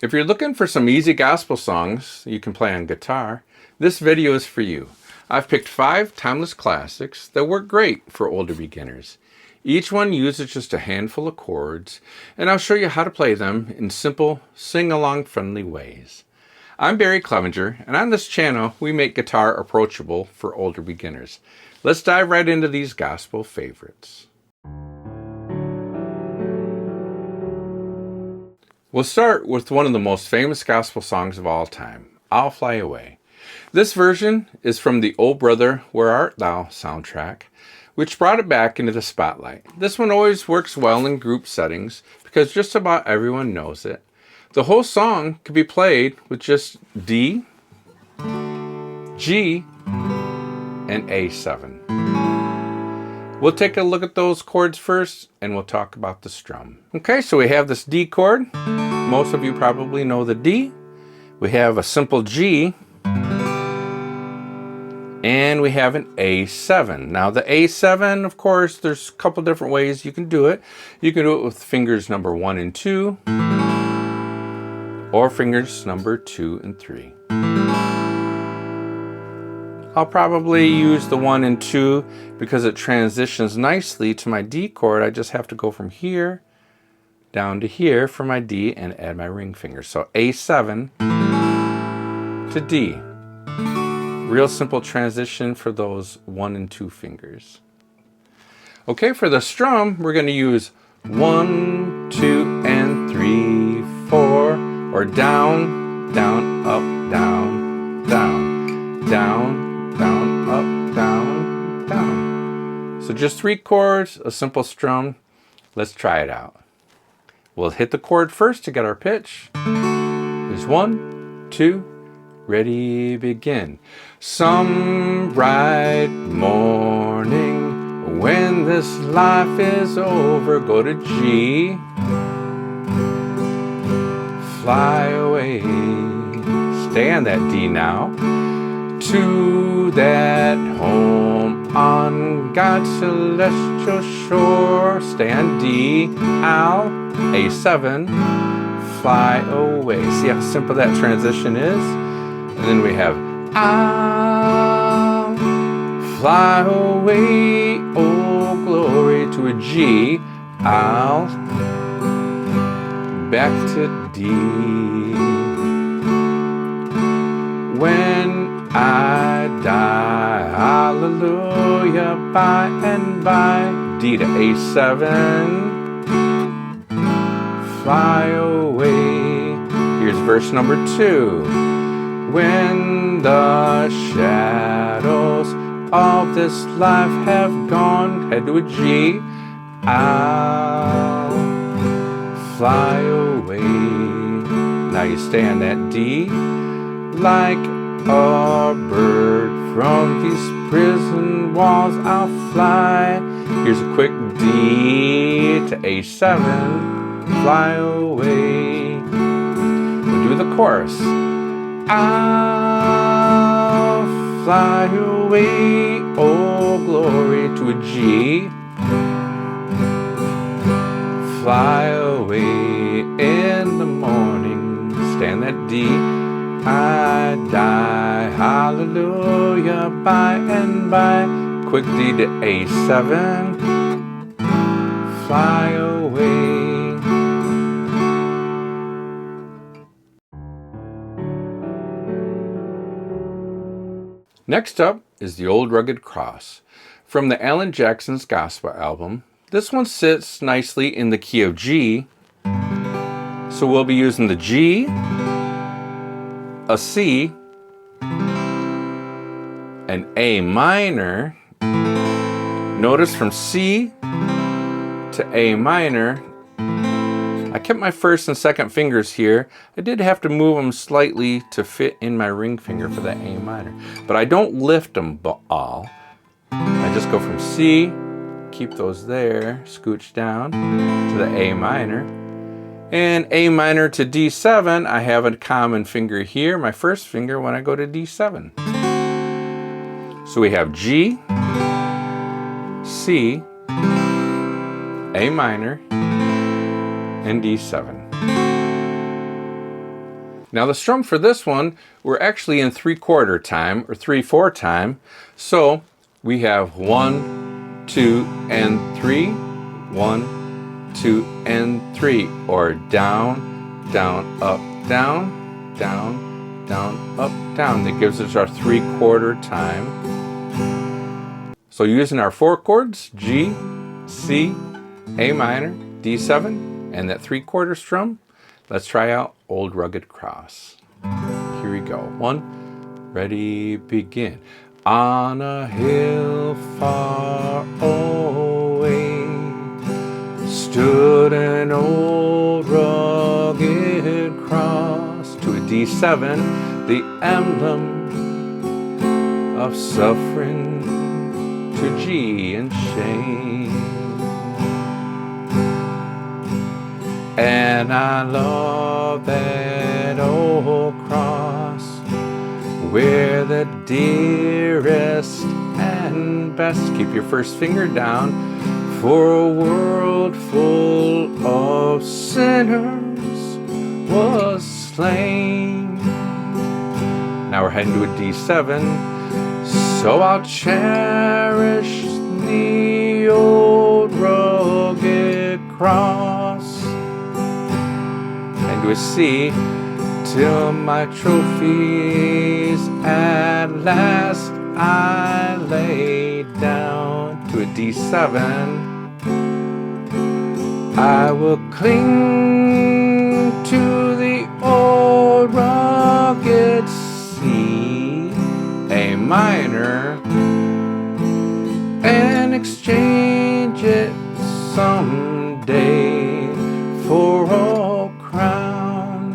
If you're looking for some easy gospel songs you can play on guitar, this video is for you. I've picked 5 timeless classics that work great for older beginners. Each one uses just a handful of chords, and I'll show you how to play them in simple, sing-along friendly ways. I'm Barry Clevenger, and on this channel we make guitar approachable for older beginners. Let's dive right into these gospel favorites. We'll start with one of the most famous gospel songs of all time, I'll Fly Away. This version is from the Oh Brother, Where Art Thou soundtrack, which brought it back into the spotlight. This one always works well in group settings because just about everyone knows it. The whole song can be played with just D, G, and A7. We'll take a look at those chords first, and we'll talk about the strum. Okay, so we have this D chord. Most of you probably know the D. We have a simple G, and we have an A7. Now the A7, of course, there's a couple different ways you can do it. You can do it with fingers number 1 and 2, or fingers number 2 and 3. I'll probably use the 1 and 2 because it transitions nicely to my D chord. I just have to go from here down to here for my D and add my ring finger. So A7 to D. Real simple transition for those 1 and 2 fingers. Okay, for the strum, we're going to use 1, 2, and 3, 4, or down, down, up, down, down, down, down, up, down, down. So just 3 chords, a simple strum. Let's try it out. We'll hit the chord first to get our pitch. There's 1, 2, ready, begin. Some bright morning, when this life is over, go to G, fly away. Stay on that D now. To that home on God's celestial shore. Stay on D, I'll, A7, fly away. See how simple that transition is? And then we have I'll fly away, oh glory, to a G, I'll, back to D. When I die, hallelujah, by and by, D to A7, fly away. Here's verse number 2. When the shadows of this life have gone, head to a G, I'll fly away. Now you stay on that D, like a bird from these prison walls I'll fly. Here's a quick D to A7, fly away. We'll do the chorus. I'll fly away, oh glory, to a G, fly away in the morning. Stand that D. I die, hallelujah, by and by. Quick D to A7, fly away. Next up is the Old Rugged Cross from the Alan Jackson's Gospel album. This one sits nicely in the key of G, so we'll be using the G, a C, an A minor. Notice from C to A minor, I kept my first and second fingers here. I did have to move them slightly to fit in my ring finger for that A minor, but I don't lift them all. I just go from C, keep those there, scooch down to the A minor, and A minor to D7, I have a common finger here, my first finger when I go to D7. So we have G, C, A minor, and D7. Now the strum for this one, we're actually in 3/4 time or 3/4 time. So we have 1, 2, and 3, 1, 2, and 3, or down, down, up, down, down, down, up, down. That gives us our 3/4 time. So using our 4 chords, G, C, A minor, D7, and that 3/4 strum, let's try out Old Rugged Cross. Here we go. 1, ready, begin. On a hill far away stood an old rugged cross. To a D7, the emblem of suffering. To G and shame. And I love that old cross, where the dearest and best, keep your first finger down, for a world full of sinners was slain. Now we're heading to a D7, so I'll cherish the old rugged cross. And to a C, till my trophies at last I lay down. To a D7, I will cling to the old rugged C, A minor, and exchange it someday for a crown.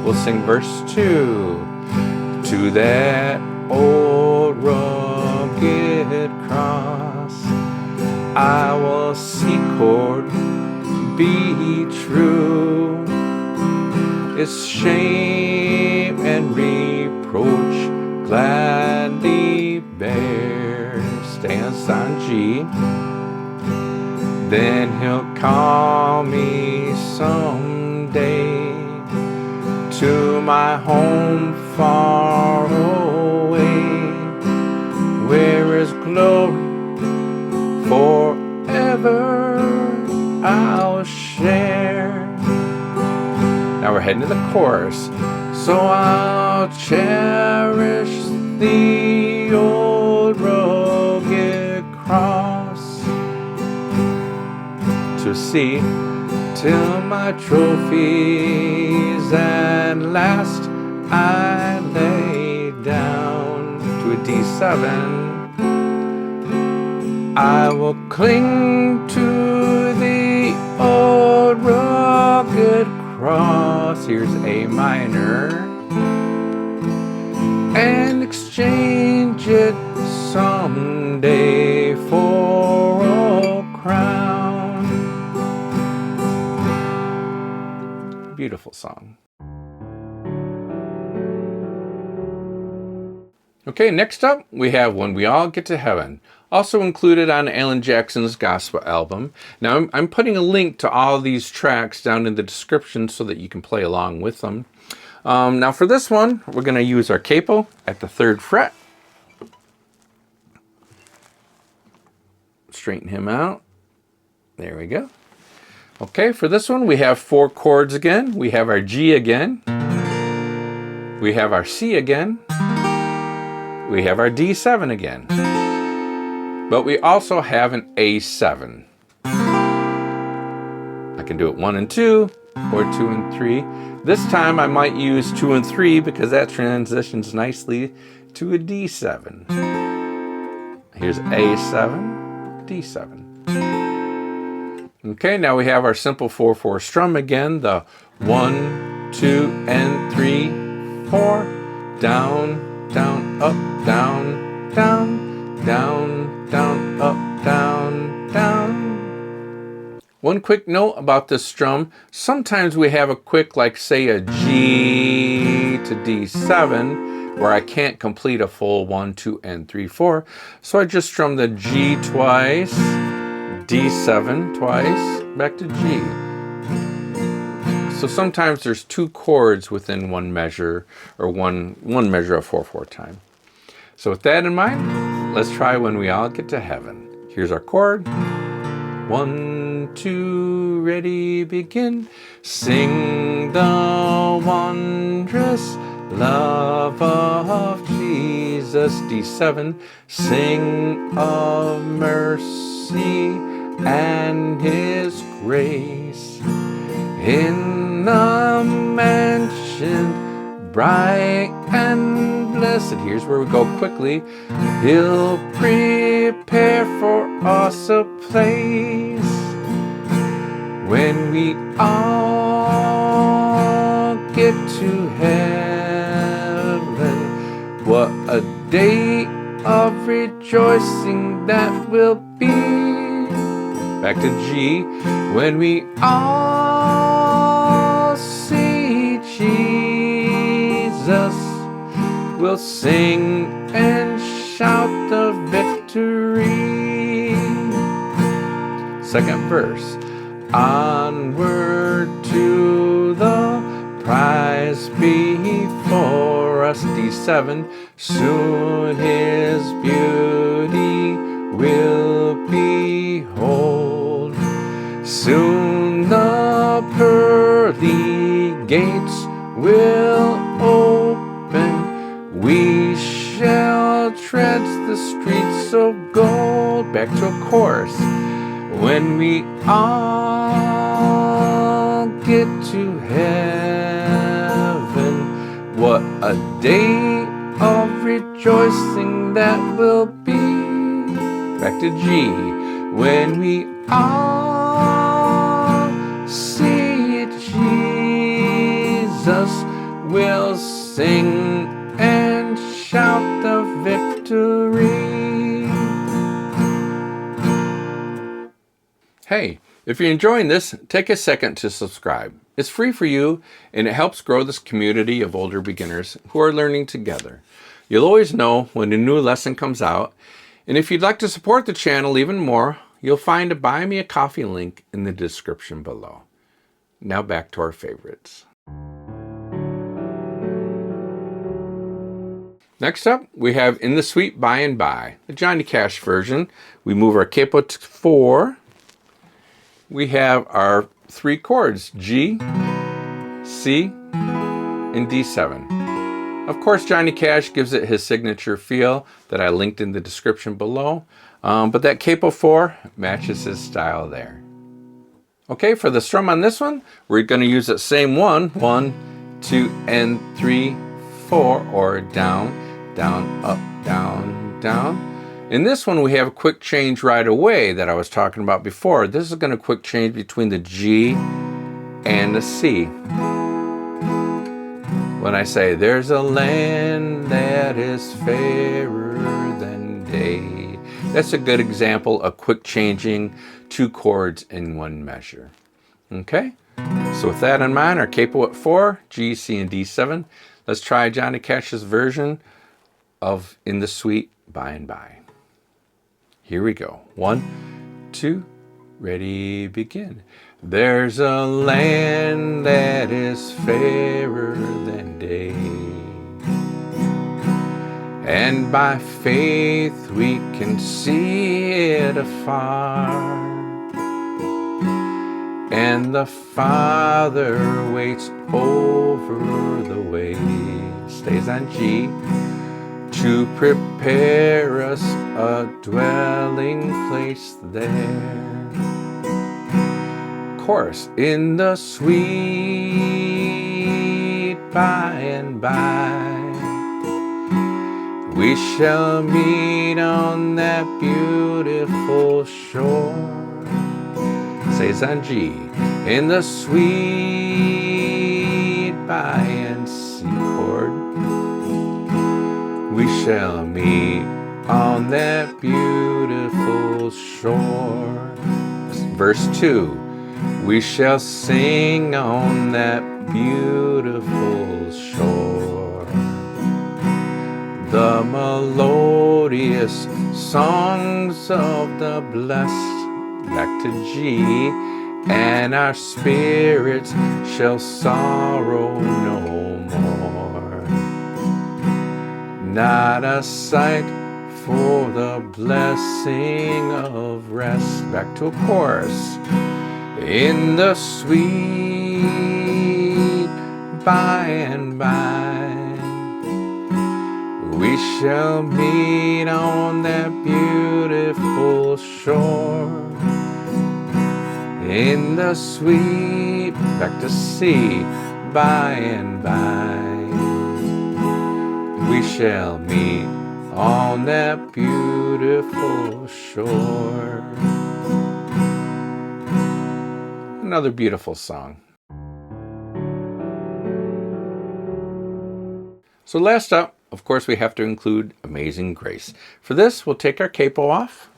We'll sing verse 2. To that old rugged cross I will see chord be true. Its shame and reproach gladly bear. Stands on G. Then he'll call me someday to my home far away, where is glory forever I'll share. Now we're heading to the chorus. So I'll cherish the old rugged cross. To C, till my trophies at last I lay down. To a D7, I will cling to the old rugged cross. Here's A minor, and exchange it someday for a crown. Beautiful song. Okay, next up we have When We All Get to Heaven, also included on Alan Jackson's gospel album. Now I'm putting a link to all these tracks down in the description so that you can play along with them. Now for this one, we're going to use our capo at the 3rd fret. Straighten him out. There we go. Okay, for this one we have 4 chords again. We have our G again. We have our C again. We have our D7 again. But we also have an A7. I can do it 1 and 2 or 2 and 3. This time I might use 2 and 3 because that transitions nicely to a D7. Here's A7, D7. Okay, now we have our simple 4/4 strum again. The 1, 2, and 3, 4. Down, down, up, down, down, down, down, up, down, down. One quick note about this strum. Sometimes we have a quick, like say a G to D7, where I can't complete a full 1, 2, and 3, 4. So I just strum the G twice, D7 twice, back to G. So So sometimes there's two chords within one measure, or one measure of 4/4 time. So with that in mind, let's try When We All Get to Heaven. Here's our chord. 1, 2, ready, begin. Sing the wondrous love of Jesus. D7. Sing of mercy and His grace. In the mansion bright and blessed. Here's where we go quickly. He'll prepare for us a place when we all get to heaven. What a day of rejoicing that will be. Back to G. When we all see Jesus, we'll sing and shout the victory. Second verse. Onward to the prize before us. D7. Soon His beauty will behold. Soon the pearly gates will open. We shall tread the streets of gold. Back to a chorus. When we all get to heaven, what a day of rejoicing that will be. Back to G. When we all see Jesus, we'll sing and shout the victory. Hey, if you're enjoying this, take a second to subscribe. It's free for you, and it helps grow this community of older beginners who are learning together. You'll always know when a new lesson comes out, and if you'd like to support the channel even more, you'll find a Buy Me a Coffee link in the description below. Now back to our favorites. Next up, we have In the Sweet By and By, the Johnny Cash version. We move our capo to 4. We have our 3 chords, G, C, and D7. Of course, Johnny Cash gives it his signature feel that I linked in the description below, but that capo 4 matches his style there. Okay, for the strum on this one, we're going to use that same 1, 2, and 3, 4, or down, down, up, down, down. In this one, we have a quick change right away that I was talking about before. This is going to quick change between the G and the C. When I say, there's a land that is fairer than day. That's a good example of quick changing 2 chords in one measure. Okay? So with that in mind, our capo at 4, G, C, and D7. Let's try Johnny Cash's version of In the Sweet By and By. Here we go. 1, 2, ready, begin. There's a land that is fairer than day, and by faith we can see it afar, and the Father waits over the way. Stays on G. To prepare us a dwelling place there. Chorus. In the sweet by and by, we shall meet on that beautiful shore. Says on G. In the sweet by and C chord, we shall meet on that beautiful shore. Verse 2. We shall sing on that beautiful shore the melodious songs of the blessed. Back to G. and our spirits shall sorrow no more. Not a sight for the blessing of rest. Back to a chorus. In the sweet by and by, we shall meet on that beautiful shore. In the sweet, back to C, by and by, we shall meet on that beautiful shore. Another beautiful song. So last up, of course, we have to include Amazing Grace. For this, we'll take our capo off.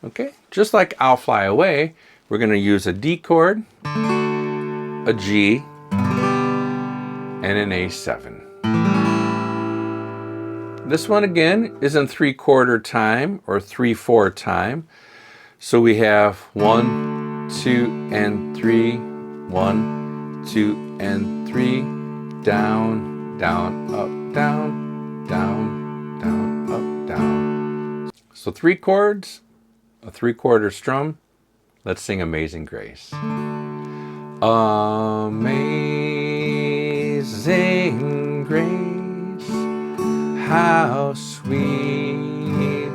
Okay, just like I'll Fly Away, we're going to use a D chord, a G, and an A7. This one again is in 3/4 time or 3/4 time. So we have 1, 2, and 3, 1, 2, and 3, down, down, up, down, down, down, up, down. So 3 chords, a 3/4 strum. Let's sing Amazing Grace. Amazing grace, how sweet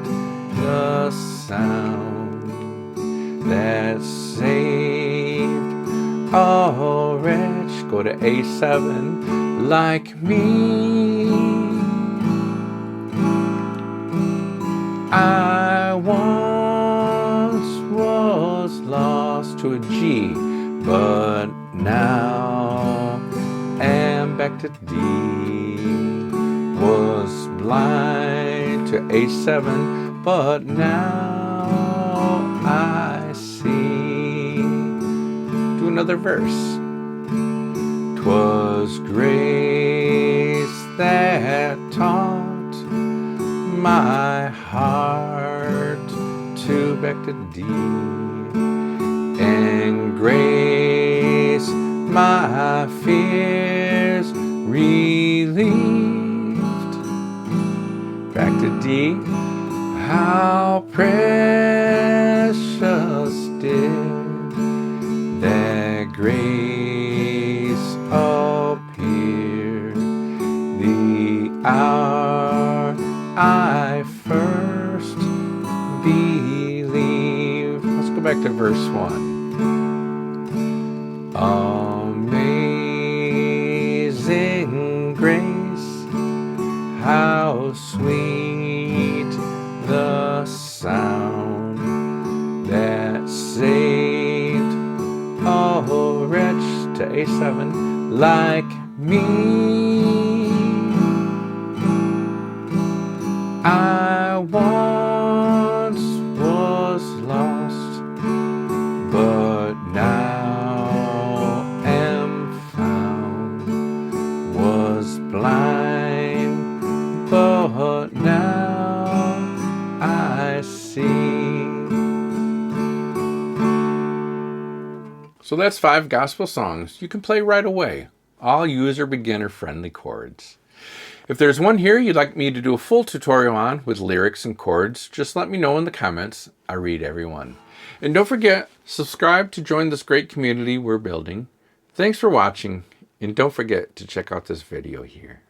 the sound that saved a wretch, go to A7, like me. I once was lost to a G, but now am back to D. Was blind to A7, but now I see. Do another verse. 'Twas grace that taught my heart to back to D, and grace my fears relieved. Back to D. How precious did that grace appear the hour I first believed. Let's go back to verse 1. Amazing grace, how sweet the sound that saved a wretch to A7 like me. I once was lost, but now am found. Was blind, but now I see. So that's 5 gospel songs you can play right away, all user beginner friendly chords. If there's one here you'd like me to do a full tutorial on with lyrics and chords, just let me know in the comments. I read every one. And don't forget, subscribe to join this great community we're building. Thanks for watching, and don't forget to check out this video here.